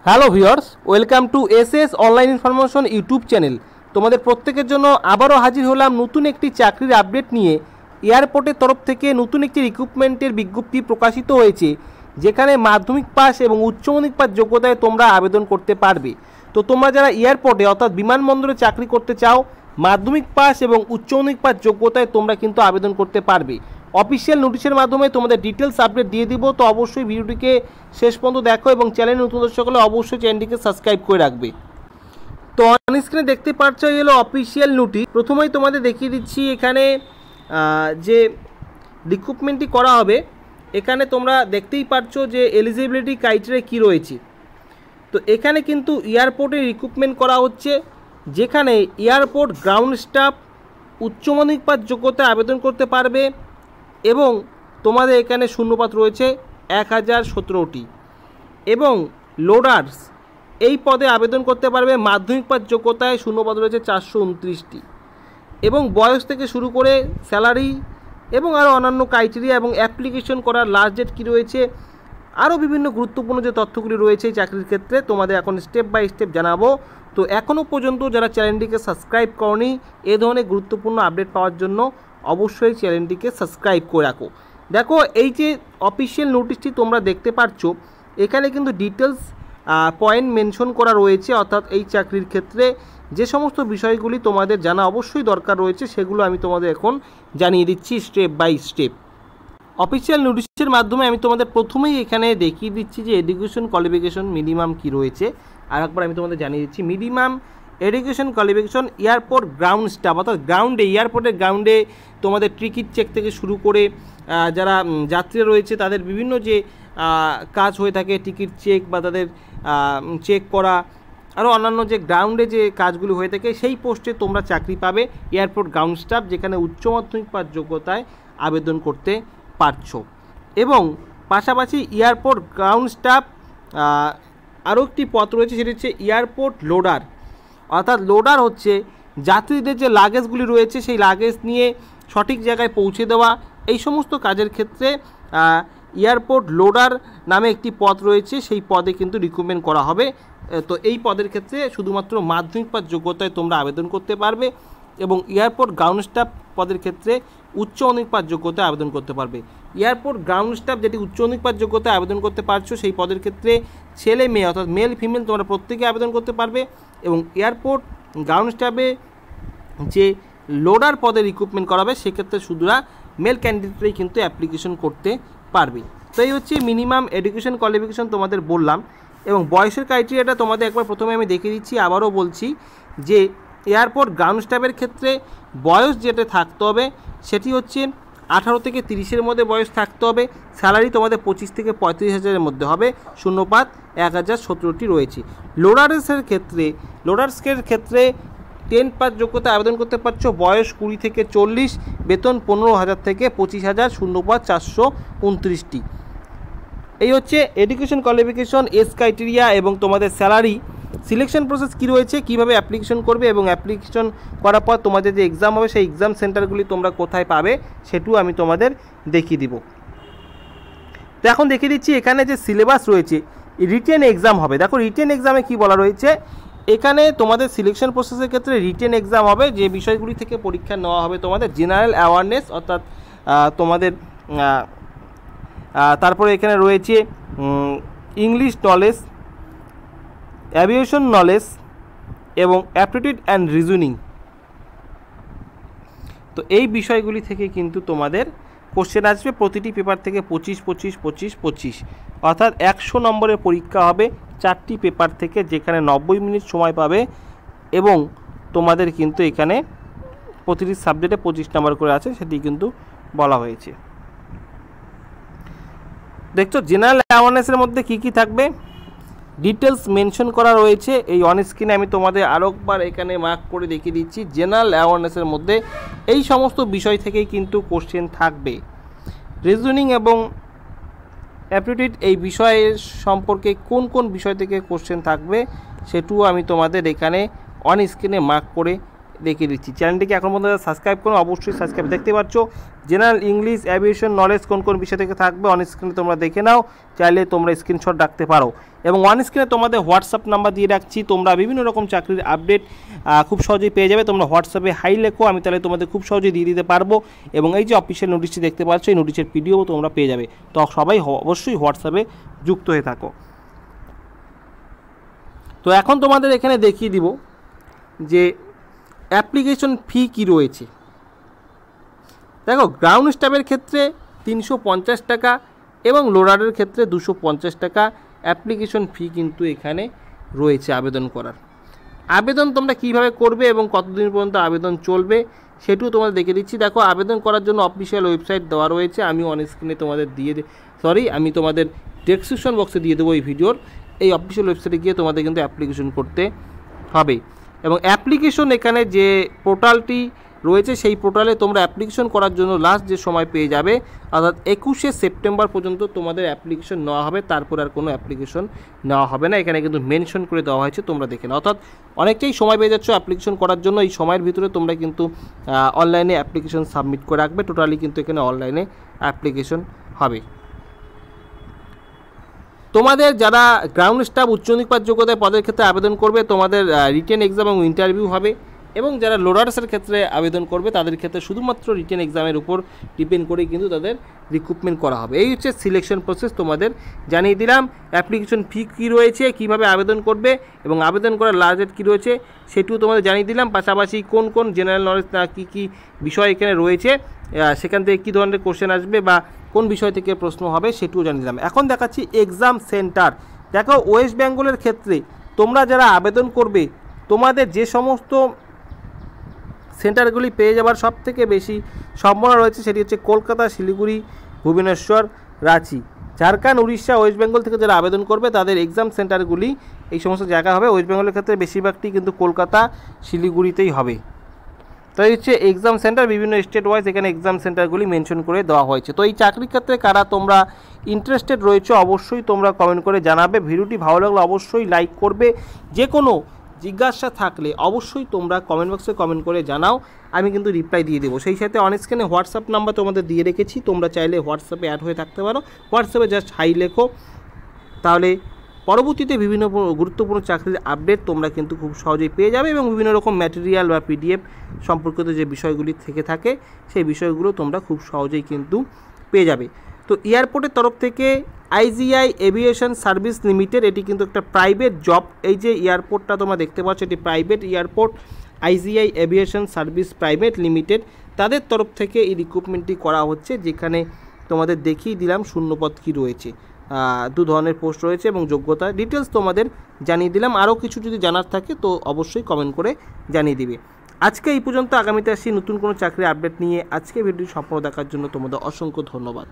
Hello viewers, welcome to SS online information YouTube channel. তোমাদের প্রত্যেকের জন্য আবারও হাজির হলাম নতুন একটি চাকরির আপডেট নিয়ে। এয়ারপোর্টের তরফ থেকে নতুন একটি রিক্রুটমেন্টের বিজ্ঞপ্তি প্রকাশিত হয়েছে, যেখানে মাধ্যমিক পাস এবং উচ্চ মাধ্যমিক পাস যোগ্যতায় তোমরা আবেদন করতে পারবে। তো তোমরা যারা এয়ারপোর্টে অর্থাৎ বিমানবন্দরে চাকরি করতে চাও, মাধ্যমিক পাস এবং উচ্চ মাধ্যমিক পাস যোগ্যতায় তোমরা কিন্তু আবেদন করতে পারবে। অফিসিয়াল নোটিশের মাধ্যমে তোমাদের ডিটেলস আপডেট দিয়ে দিব। তো অবশ্যই ভিডিওটিকে শেষ পর্যন্ত দেখো এবং চ্যানেল নতুন দর্শক হলে অবশ্যই চ্যানেলটিকে সাবস্ক্রাইব করে রাখবে। তো অন স্ক্রিনে দেখতে পাচ্ছ এই হলো অফিসিয়াল নোটিশ। প্রথমেই তোমাদের দেখিয়ে দিচ্ছি এখানে যে রিক্রুটমেন্টটি করা হবে, এখানে তোমরা দেখতেই পাচ্ছ যে এলিজিবিলিটি ক্রাইটেরিয়া কী রয়েছে। তো এখানে কিন্তু এয়ারপোর্টে রিক্রুটমেন্ট করা হচ্ছে, যেখানে এয়ারপোর্ট গ্রাউন্ড স্টাফ উচ্চ মাধ্যমিক পাস যোগ্যতায় আবেদন করতে পারবে এবং তোমাদের এখানে শূন্যপদ রয়েছে 1017টি এবং লোডার্স এই পদে আবেদন করতে পারবে মাধ্যমিক পাস যোগ্যতায় শূন্যপদ রয়েছে 429টি এবং বয়স থেকে শুরু করে স্যালারি এবং আরও অন্যান্য ক্রাইটেরিয়া এবং অ্যাপ্লিকেশন করার লাস্ট ডেট কী রয়েছে, আরও বিভিন্ন গুরুত্বপূর্ণ যে তথ্যগুলি রয়েছে এই চাকরির ক্ষেত্রে তোমাদের এখন স্টেপ বাই স্টেপ জানাবো। তো এখনও পর্যন্ত যারা চ্যানেলটিকে সাবস্ক্রাইব করনি এই ধরনের গুরুত্বপূর্ণ আপডেট পাওয়ার জন্য অবশ্যই চ্যানেলটিকে সাবস্ক্রাইব করে রাখো। দেখো, এই যে অফিসিয়াল নোটিশটি তোমরা দেখতে পাচ্ছ, এখানে কিন্তু ডিটেলস পয়েন্ট মেনশন করা রয়েছে, অর্থাৎ এই চাকরির ক্ষেত্রে যে সমস্ত বিষয়গুলি তোমাদের জানা অবশ্যই দরকার রয়েছে সেগুলো আমি তোমাদের এখন জানিয়ে দিচ্ছি স্টেপ বাই স্টেপ। অফিসিয়াল নোটিশের মাধ্যমে আমি তোমাদের প্রথমেই এখানে দেখিয়ে দিচ্ছি যে এডুকেশন কোয়ালিফিকেশন মিনিমাম কী রয়েছে। আর একবার আমি তোমাদের জানিয়ে দিচ্ছি, minimum education qualification airport ground staff, অর্থাৎ গ্রাউন্ডে এয়ারপোর্টের গ্রাউন্ডে তোমাদের টিকিট চেক থেকে শুরু করে যারা যাত্রীরা রয়েছে তাদের বিভিন্ন যে কাজ হয়ে থাকে, টিকিট চেক বা তাদের চেক করা, আরও অন্যান্য যে গ্রাউন্ডে যে কাজগুলি হয়ে থাকে সেই পোস্টে তোমরা চাকরি পাবে এয়ারপোর্ট গ্রাউন্ড স্টাফ, যেখানে উচ্চ মাধ্যমিক পাস যোগ্যতায় আবেদন করতে পারছো। এবং পাশাপাশি এয়ারপোর্ট গ্রাউন্ড স্টাফ আরও একটি পদ রয়েছে, সেটি হচ্ছে এয়ারপোর্ট লোডার। অর্থাৎ লোডার হচ্ছে যাত্রীদের যে লাগেজগুলি রয়েছে সেই লাগেজ নিয়ে সঠিক জায়গায় পৌঁছে দেওয়া, এই সমস্ত কাজের ক্ষেত্রে এয়ারপোর্ট লোডার নামে একটি পদ রয়েছে, সেই পদে কিন্তু রিক্রুটমেন্ট করা হবে। তো এই পদের ক্ষেত্রে শুধুমাত্র মাধ্যমিক পাস যোগ্যতায় তোমরা আবেদন করতে পারবে এবং এয়ারপোর্ট গ্রাউন্ড স্টাফ পদের ক্ষেত্রে উচ্চ মাধ্যমিক পাস যোগ্যতায় আবেদন করতে পারবে। এয়ারপোর্ট গ্রাউন্ড স্টাফ যেটি উচ্চ মাধ্যমিক পাস যোগ্যতায় আবেদন করতে পারছো, সেই পদের ক্ষেত্রে ছেলে মেয়ে অর্থাৎ মেল ফিমেল তোমরা প্রত্যেকে আবেদন করতে পারবে। এবং এয়ারপোর্ট গ্রাউন্ড স্টাফে যে লোডার পদে রিক্রুটমেন্ট করাবে সেক্ষেত্রে শুধুরা মেল ক্যান্ডিডেটরাই কিন্তু অ্যাপ্লিকেশন করতে পারবে। তো এই হচ্ছে মিনিমাম এডুকেশন কোয়ালিফিকেশন তোমাদের বললাম। এবং বয়সের ক্রাইটেরিয়াটা তোমাদের একবার প্রথমে আমি দেখিয়ে দিচ্ছি, আবারও বলছি যে এয়ারপোর্ট গ্রাউন্ড স্টাফের ক্ষেত্রে বয়স যেটা থাকতে হবে সেটি হচ্ছে 18 থেকে 30-এর মধ্যে বয়স থাকতে হবে। স্যালারি তোমাদের 25 থেকে 35,000-এর মধ্যে হবে। শূন্যপাত 1017টি রয়েছে। লোডার্সের ক্ষেত্রে 10 পাস যোগ্যতা আবেদন করতে পারছো। বয়স 20 থেকে 40, বেতন 15,000 থেকে 25,000, শূন্যপাত 429টি। এই হচ্ছে এডুকেশন কোয়ালিফিকেশন, এজ ক্রাইটেরিয়া এবং তোমাদের স্যালারি। সিলেকশন প্রসেস কী রয়েছে, কীভাবে অ্যাপ্লিকেশন করবে এবং অ্যাপ্লিকেশন করার পর তোমাদের যে এক্সাম হবে সেই এক্সাম সেন্টারগুলি তোমরা কোথায় পাবে সেটিও আমি তোমাদের দেখিয়ে দিব। তো এখন দেখিয়ে দিচ্ছি এখানে যে সিলেবাস রয়েছে, রিটেন এক্সাম হবে। দেখো রিটেন এক্সামে কী বলা রয়েছে, এখানে তোমাদের সিলেকশন প্রসেসের ক্ষেত্রে রিটেন এক্সাম হবে। যে বিষয়গুলি থেকে পরীক্ষা নেওয়া হবে তোমাদের জেনারেল অ্যাওয়ারনেস, অর্থাৎ তোমাদের তারপরে এখানে রয়েছে ইংলিশ নলেজ, অ্যাভিয়েশন নলেজ এবং অ্যাপটিটিউড অ্যান্ড রিজনিং। তো এই বিষয়গুলি থেকে কিন্তু তোমাদের কোশ্চেন আসবে। প্রতিটি পেপার থেকে 25, 25, 25, 25, অর্থাৎ 100 নম্বরের পরীক্ষা হবে 4টি পেপার থেকে, যেখানে 90 মিনিট সময় পাবে এবং তোমাদের কিন্তু এখানে প্রতিটি সাবজেক্টে 25 নম্বর করে আছে, সেটি কিন্তু বলা হয়েছে। দেখছো জেনারেল অ্যাওয়ারনেসের মধ্যে কি কি থাকবে ডিটেলস মেনশন করা রয়েছে। এই অন স্ক্রিনে আমি তোমাদের আরও একবার এখানে মার্ক করে দেখিয়ে দিচ্ছি। জেনারেল অ্যাওয়ারনেসের মধ্যে এই সমস্ত বিষয় থেকেই কিন্তু কোশ্চেন থাকবে। রিজনিং এবং অ্যাপটিটিউড এই বিষয়ের সম্পর্কে কোন কোন বিষয় থেকে কোশ্চেন থাকবে সেটিও আমি তোমাদের এখানে অন স্ক্রিনে মার্ক করে দেখিয়ে দিচ্ছি। চ্যানেলটিকে এখন পর্যন্ত সাবস্ক্রাইব করুন, অবশ্যই সাবস্ক্রাইব। দেখতে পাচ্ছ জেনারেল ইংলিশ, অ্যাভিয়েশন নলেজ কোন কোন বিষয় থেকে থাকবে অন স্ক্রিনে তোমরা দেখে নাও, চাইলে তোমরা স্ক্রিনশট রাখতে পারো। এবং অন স্ক্রিনে তোমাদের হোয়াটসঅ্যাপ নাম্বার দিয়ে রাখছি, তোমরা বিভিন্ন রকম চাকরির আপডেট খুব সহজেই পেয়ে যাবে। তোমরা হোয়াটসঅ্যাপে হাই লেখো, আমি তাহলে তোমাদের খুব সহজেই দিয়ে দিতে পারবো। এবং এই যে অফিসিয়াল নোটিশটি দেখতে পাচ্ছ, এই নোটিশের পিডিও তোমরা পেয়ে যাবে। তো সবাই অবশ্যই হোয়াটসঅ্যাপে যুক্ত হয়ে থাকো। তো এখন তোমাদের এখানে দেখিয়ে দিব যে অ্যাপ্লিকেশন ফি কী রয়েছে। দেখো, গ্রাউন্ড স্টাফের ক্ষেত্রে 350 টাকা এবং লোডারের ক্ষেত্রে 250 টাকা অ্যাপ্লিকেশন ফি কিন্তু এখানে রয়েছে আবেদন করার। আবেদন তোমরা কিভাবে করবে এবং কতদিন পর্যন্ত আবেদন চলবে সেটিও তোমাদের দেখে দিচ্ছি। দেখো, আবেদন করার জন্য অফিসিয়াল ওয়েবসাইট দেওয়া রয়েছে, আমি অন স্ক্রিনে তোমাদের আমি তোমাদের ডেসক্রিপশন বক্সে দিয়ে দেবো এই ভিডিওর। এই অফিসিয়াল ওয়েবসাইটে গিয়ে তোমাদের কিন্তু অ্যাপ্লিকেশন করতে হবে। এবং অ্যাপ্লিকেশন এখানে যে পোর্টালটি রয়েছে সেই পোর্টালে তোমরা অ্যাপ্লিকেশন করার জন্য লাস্ট যে সময় পেয়ে যাবে, অর্থাৎ 21শে সেপ্টেম্বর পর্যন্ত তোমাদের অ্যাপ্লিকেশন নেওয়া হবে, তারপর আর কোনো অ্যাপ্লিকেশন নেওয়া হবে না। এখানে কিন্তু মেনশন করে দেওয়া হয়েছে, তোমরা দেখে নাও। অর্থাৎ অনেকটাই সময় পেয়ে যাচ্ছ অ্যাপ্লিকেশন করার জন্য। এই সময়ের ভিতরে তোমরা কিন্তু অনলাইনে অ্যাপ্লিকেশন সাবমিট করে রাখবে। টোটালি কিন্তু এখানে অনলাইনে অ্যাপ্লিকেশন হবে। তোমাদের যারা গ্রাউন্ড স্টাফ উচ্চ নিপাত যোগ্যতায় পদের ক্ষেত্রে আবেদন করবে, তোমাদের রিটেন এক্সাম এবং ইন্টারভিউ হবে। এবং যারা লোডার্সের ক্ষেত্রে আবেদন করবে তাদের ক্ষেত্রে শুধুমাত্র রিটেন এক্সামের উপর ডিপেন্ড করেই কিন্তু তাদের রিক্রুটমেন্ট করা হবে। এই হচ্ছে সিলেকশন প্রসেস, তোমাদের জানিয়ে দিলাম। অ্যাপ্লিকেশন ফি কী রয়েছে, কীভাবে আবেদন করবে এবং আবেদন করার লাস্ট ডেট কী রয়েছে সেটিও তোমাদের জানিয়ে দিলাম। পাশাপাশি কোন কোন জেনারেল নলেজ কী কী বিষয় এখানে রয়েছে, সেখান থেকে কী ধরনের কোশ্চেন আসবে বা কোন বিষয় থেকে প্রশ্ন হবে সেটিও জানিয়ে দিলাম। এখন দেখাচ্ছি এক্সাম সেন্টার। দেখো, ওয়েস্ট বেঙ্গলের ক্ষেত্রে তোমরা যারা আবেদন করবে, তোমাদের যে সমস্ত সেন্টারগুলি পেয়ে যাওয়ার সবথেকে বেশি সম্ভাবনা রয়েছে সেটি হচ্ছে কলকাতা, শিলিগুড়ি, ভুবনেশ্বর, রাঁচি। ঝাড়খণ্ড, উড়িষ্যা, ওয়েস্ট বেঙ্গল থেকে যারা আবেদন করবে তাদের এক্সাম সেন্টারগুলি এই সমস্ত জায়গা হবে। ওয়েস্ট বেঙ্গলের ক্ষেত্রে বেশিরভাগটি কিন্তু কলকাতা, শিলিগুড়িতেই হবে। তাই হচ্ছে এক্সাম সেন্টার, বিভিন্ন স্টেট ওয়াইজ এখানে এক্সাম সেন্টারগুলি মেনশন করে দেওয়া হয়েছে। তো এই চাকরির ক্ষেত্রে কারা তোমরা ইন্টারেস্টেড রয়েছে অবশ্যই তোমরা কমেন্ট করে জানাবে। ভিডিওটি ভালো লাগলে অবশ্যই লাইক করবে। যে কোনো জিজ্ঞাসা থাকলে অবশ্যই তোমরা কমেন্ট বক্সে কমেন্ট করে জানাও, আমি কিন্তু রিপ্লাই দিয়ে দেবো। সেই সাথে অন স্ক্রিনে হোয়াটসঅ্যাপ নাম্বার তোমাদের দিয়ে রেখেছি, তোমরা চাইলে হোয়াটসঅ্যাপে অ্যাড হয়ে থাকতে পারো। হোয়াটসঅ্যাপে জাস্ট হাই লেখো, তাহলে পরবর্তীতে বিভিন্ন গুরুত্বপূর্ণ চাকরির আপডেট তোমরা কিন্তু খুব সহজেই পেয়ে যাবে। এবং বিভিন্ন রকম ম্যাটেরিয়াল বা পিডিএফ সম্পর্কিত যে বিষয়গুলি থেকে থাকে সেই বিষয়গুলো তোমরা খুব সহজেই কিন্তু পেয়ে যাবে। তো এয়ারপোর্টের তরফ থেকে আইজিআই এভিয়েশন সার্ভিস লিমিটেড, এটি কিন্তু একটা প্রাইভেট জব। এই যে এয়ারপোর্টটা তোমরা দেখতে পাচ্ছ, এটি private airport. IGI aviation service private limited, তাদের তরফ থেকে এই রিক্রুটমেন্টটি করা হচ্ছে, যেখানে তোমাদের দেখিয়ে দিলাম শূন্যপদ কী রয়েছে। 2 ধরনের পোস্ট রয়েছে এবং যোগ্যতা ডিটেলস তোমাদের জানিয়ে দিলাম। আরও কিছু যদি জানার থাকে তো অবশ্যই কমেন্ট করে জানিয়ে দিবে। আজকে এই পর্যন্ত, আগামীতে আসি নতুন কোনো চাকরির আপডেট নিয়ে। আজকে ভিডিওটি সম্পূর্ণ দেখার জন্য তোমাদের অসংখ্য ধন্যবাদ।